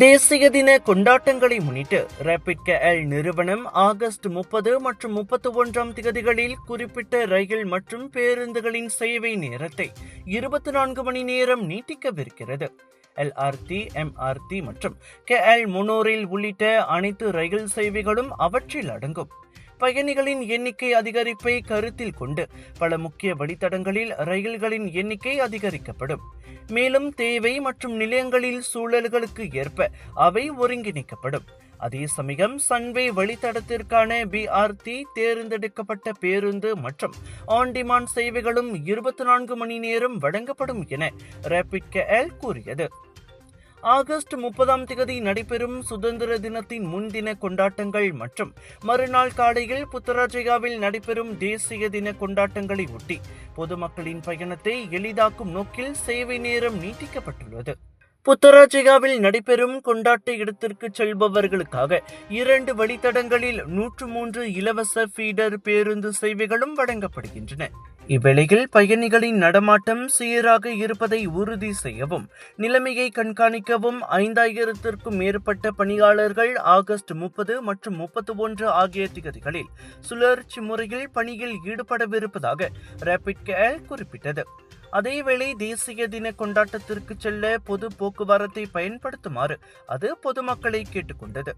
தேசிய தின கொண்டாட்டங்களை முன்னிட்டு ரேபிட் கேஎல் நிறுவனம் ஆகஸ்ட் 30 மற்றும் 31ஆம் தேதிகளில் குறிப்பிட்ட ரயில் மற்றும் பேருந்துகளின் சேவை நேரத்தை 24 மணி நேரம் நீட்டிக்கவிருக்கிறது. எல்ஆர்டி, எம்ஆர்டி மற்றும் கேஎல் மோனோரயில் உள்ளிட்ட அனைத்து ரயில் சேவைகளும் அவற்றில் அடங்கும். பயணிகளின் எண்ணிக்கை அதிகரிப்பை கருத்தில் கொண்டு பல முக்கிய வழித்தடங்களில் ரயில்களின் எண்ணிக்கை அதிகரிக்கப்படும். மேலும் தேவை மற்றும் நிலையங்களில் சூழல்களுக்கு ஏற்ப அவை ஒருங்கிணைக்கப்படும். அதே சமயம் சன்வே வழித்தடத்திற்கான பிஆர்டி, தேர்ந்தெடுக்கப்பட்ட பேருந்து மற்றும் ஆன் டிமாண்ட் சேவைகளும் 24 மணி நேரம் வழங்கப்படும் என ரேபிட் கேஎல் கூறியது. ஆகஸ்ட் 30ஆம் தேதி நடைபெறும் சுதந்திர தினத்தின் முன்தின கொண்டாட்டங்கள் மற்றும் மறுநாள் காலையில் புத்தராஜயாவில் நடைபெறும் தேசிய தின கொண்டாட்டங்களை ஒட்டி பொதுமக்களின் பயணத்தை எளிதாக்கும் நோக்கில் சேவை நேரம் நீட்டிக்கப்பட்டுள்ளது. புத்தராஜயாவில் நடைபெறும் கொண்டாட்ட இடத்திற்கு செல்பவர்களுக்காக 2 வழித்தடங்களில் 103 இலவச ஃபீடர் பேருந்து சேவைகளும் வழங்கப்படுகின்றன. இவ்வேளையில் பயணிகளின் நடமாட்டம் சீராக இருப்பதை உறுதி செய்யவும் நிலைமையை கண்காணிக்கவும் 5000த்திற்கும் மேற்பட்ட பணியாளர்கள் ஆகஸ்ட் 30 மற்றும் 31 ஆகிய தேதிகளில் சுழற்சி முறையில் பணியில் ஈடுபடவிருப்பதாக ரேபிட் கேஎல் குறிப்பிட்டது. அதேவேளை தேசிய தின கொண்டாட்டத்திற்கு செல்ல பொது போக்குவரத்தை பயன்படுத்துமாறு அது பொதுமக்களை கேட்டுக்கொண்டது.